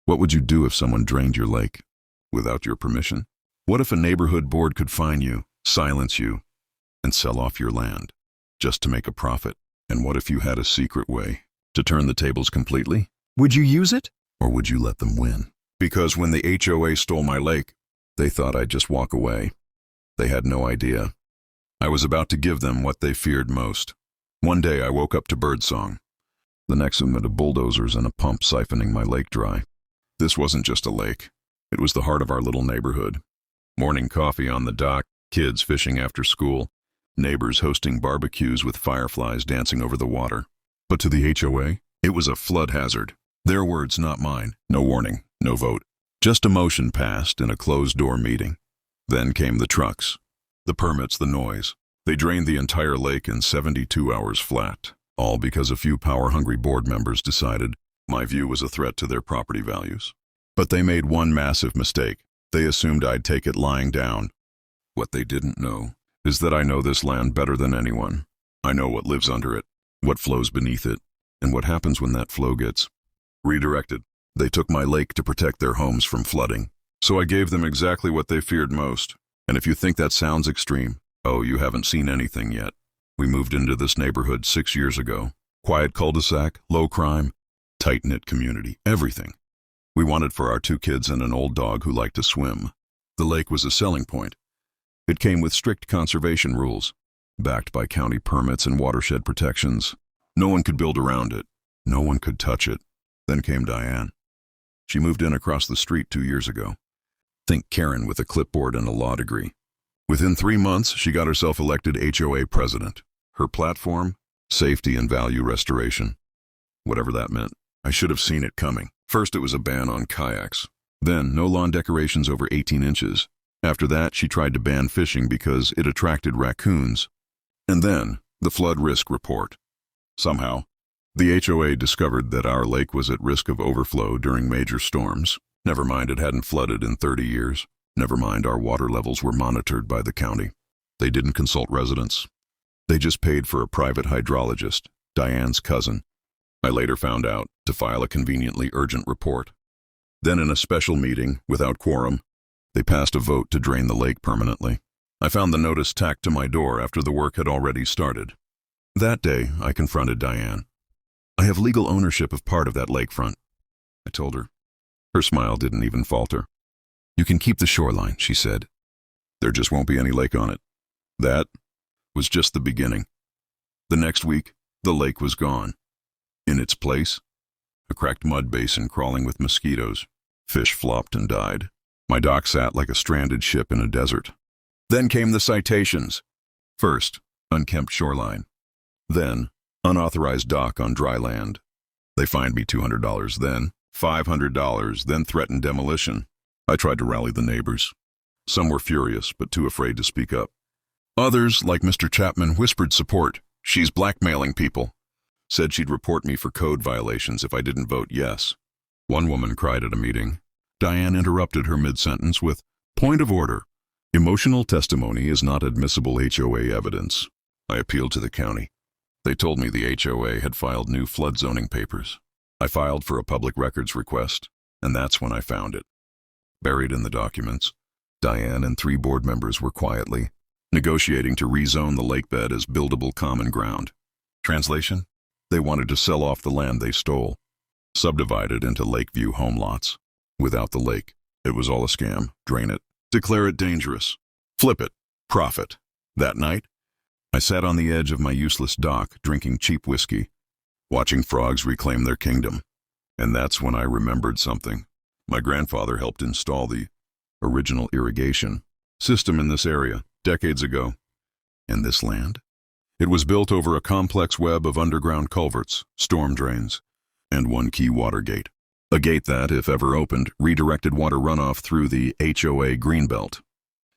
What would you do if someone drained your lake without your permission? What if a neighborhood board could fine you, silence you, and sell off your land just to make a profit? And what if you had a secret way to turn the tables completely? Would you use it? Or would you let them win? Because when the HOA stole my lake, they thought I'd just walk away. They had no idea. I was about to give them what they feared most. One day I woke up to birdsong. The next moment of bulldozers and a pump siphoning my lake dry. This wasn't just a lake. It was the heart of our little neighborhood. Morning coffee on the dock, kids fishing after school, neighbors hosting barbecues with fireflies dancing over the water. But to the HOA, it was a flood hazard. Their words, not mine. No warning, no vote. Just a motion passed in a closed-door meeting. Then came the trucks, the permits, the noise. They drained the entire lake in 72 hours flat, all because a few power-hungry board members decided my view was a threat to their property values. But they made one massive mistake. They assumed I'd take it lying down. What they didn't know is that I know this land better than anyone. I know what lives under it, what flows beneath it, and what happens when that flow gets redirected. They took my lake to protect their homes from flooding. So I gave them exactly what they feared most. And if you think that sounds extreme, oh, you haven't seen anything yet. We moved into this neighborhood 6 years ago. Quiet cul-de-sac, low crime, tight-knit community, everything. We wanted for our 2 kids and an old dog who liked to swim. The lake was a selling point. It came with strict conservation rules, backed by county permits and watershed protections. No one could build around it. No one could touch it. Then came Diane. She moved in across the street 2 years ago. Think Karen with a clipboard and a law degree. Within 3 months, she got herself elected HOA president. Her platform, safety and value restoration. Whatever that meant, I should have seen it coming. First, it was a ban on kayaks. Then, no lawn decorations over 18 inches. After that, she tried to ban fishing because it attracted raccoons. And then, the flood risk report. Somehow, the HOA discovered that our lake was at risk of overflow during major storms. Never mind it hadn't flooded in 30 years. Never mind our water levels were monitored by the county. They didn't consult residents. They just paid for a private hydrologist, Diane's cousin. I later found out to file a conveniently urgent report. Then in a special meeting, without quorum, they passed a vote to drain the lake permanently. I found the notice tacked to my door after the work had already started. That day, I confronted Diane. I have legal ownership of part of that lakefront, I told her. Her smile didn't even falter. You can keep the shoreline, she said. There just won't be any lake on it. That was just the beginning. The next week, the lake was gone. In its place, a cracked mud basin crawling with mosquitoes. Fish flopped and died. My dock sat like a stranded ship in a desert. Then came the citations. First, unkempt shoreline. Then, unauthorized dock on dry land. They fined me $200 then, $500, then threatened demolition. I tried to rally the neighbors. Some were furious, but too afraid to speak up. Others, like Mr. Chapman, whispered support. She's blackmailing people. Said she'd report me for code violations if I didn't vote yes. One woman cried at a meeting. Diane interrupted her mid-sentence with, "Point of order. Emotional testimony is not admissible HOA evidence." I appealed to the county. They told me the HOA had filed new flood zoning papers. I filed for a public records request, and that's when I found it. Buried in the documents, Diane and 3 board members were quietly negotiating to rezone the lakebed as buildable common ground. Translation? They wanted to sell off the land they stole, subdivide it into Lakeview home lots. Without the lake, it was all a scam. Drain it, declare it dangerous, flip it, profit. That night, I sat on the edge of my useless dock drinking cheap whiskey, watching frogs reclaim their kingdom. And that's when I remembered something. My grandfather helped install the original irrigation system in this area decades ago. And this land? It was built over a complex web of underground culverts, storm drains, and one key water gate. A gate that, if ever opened, redirected water runoff through the HOA greenbelt.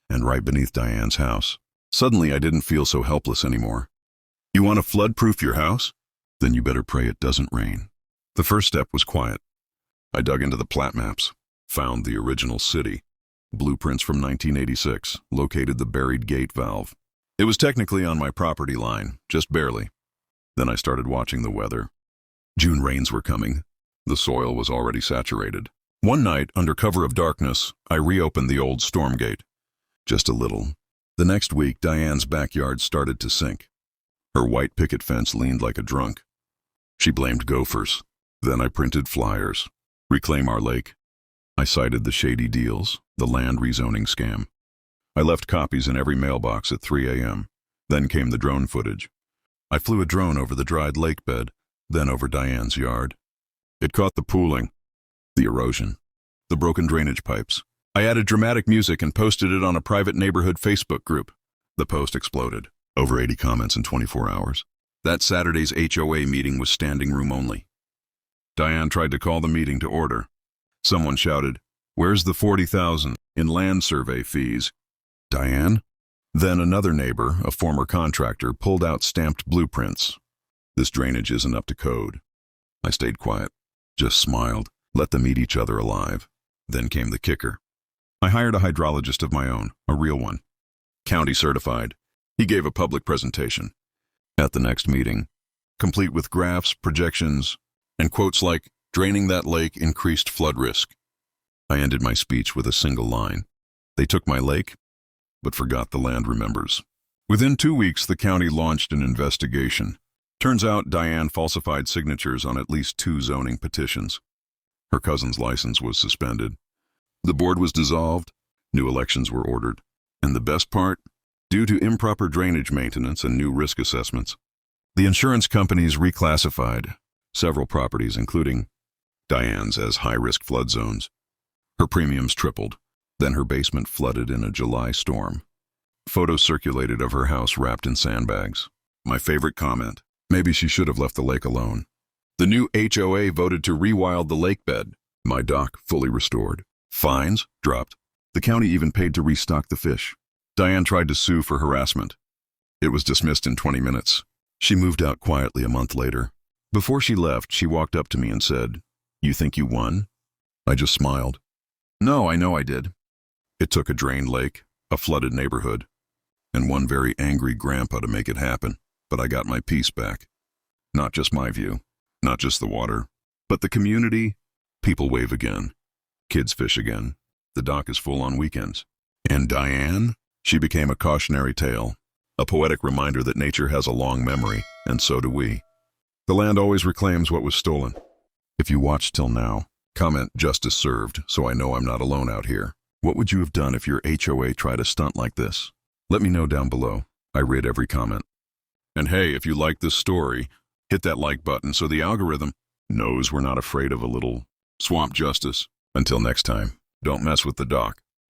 And right beneath Diane's house. Suddenly I didn't feel so helpless anymore. You want to flood-proof your house? Then you better pray it doesn't rain. The first step was quiet. I dug into the plat maps, found the original city. Blueprints from 1986 located the buried gate valve. It was technically on my property line, just barely. Then I started watching the weather. June rains were coming. The soil was already saturated. One night, under cover of darkness, I reopened the old storm gate. Just a little. The next week, Diane's backyard started to sink. Her white picket fence leaned like a drunk. She blamed gophers. Then I printed flyers. Reclaim our lake. I cited the shady deals, the land rezoning scam. I left copies in every mailbox at 3 a.m. Then came the drone footage. I flew a drone over the dried lake bed, then over Diane's yard. It caught the pooling, the erosion, the broken drainage pipes. I added dramatic music and posted it on a private neighborhood Facebook group. The post exploded. Over 80 comments in 24 hours. That Saturday's HOA meeting was standing room only. Diane tried to call the meeting to order. Someone shouted, "Where's the $40,000 in land survey fees?" Diane? Then another neighbor, a former contractor, pulled out stamped blueprints. "This drainage isn't up to code." I stayed quiet, just smiled, let them eat each other alive. Then came the kicker. I hired a hydrologist of my own, a real one. County certified. He gave a public presentation. At the next meeting, complete with graphs, projections, and quotes like, "Draining that lake increased flood risk." I ended my speech with a single line. They took my lake, but forgot the land remembers. Within 2 weeks, the county launched an investigation. Turns out Diane falsified signatures on at least 2 zoning petitions. Her cousin's license was suspended. The board was dissolved, new elections were ordered. And the best part? Due to improper drainage maintenance and new risk assessments, the insurance companies reclassified several properties, including Diane's, as high-risk flood zones. Her premiums tripled. Then her basement flooded in a July storm. Photos circulated of her house wrapped in sandbags. My favorite comment, "Maybe she should have left the lake alone." The new HOA voted to rewild the lake bed. My dock fully restored. Fines dropped. The county even paid to restock the fish. Diane tried to sue for harassment. It was dismissed in 20 minutes. She moved out quietly a month later. Before she left, she walked up to me and said, "You think you won?" I just smiled. "No, I know I did." It took a drained lake, a flooded neighborhood, and one very angry grandpa to make it happen. But I got my peace back. Not just my view, not just the water, but the community. People wave again. Kids fish again. The dock is full on weekends. And Diane? She became a cautionary tale, a poetic reminder that nature has a long memory, and so do we. The land always reclaims what was stolen. If you watched till now, comment "Justice served," so I know I'm not alone out here. What would you have done if your HOA tried a stunt like this? Let me know down below. I read every comment. And hey, if you like this story, hit that like button so the algorithm knows we're not afraid of a little swamp justice. Until next time, don't mess with the dock.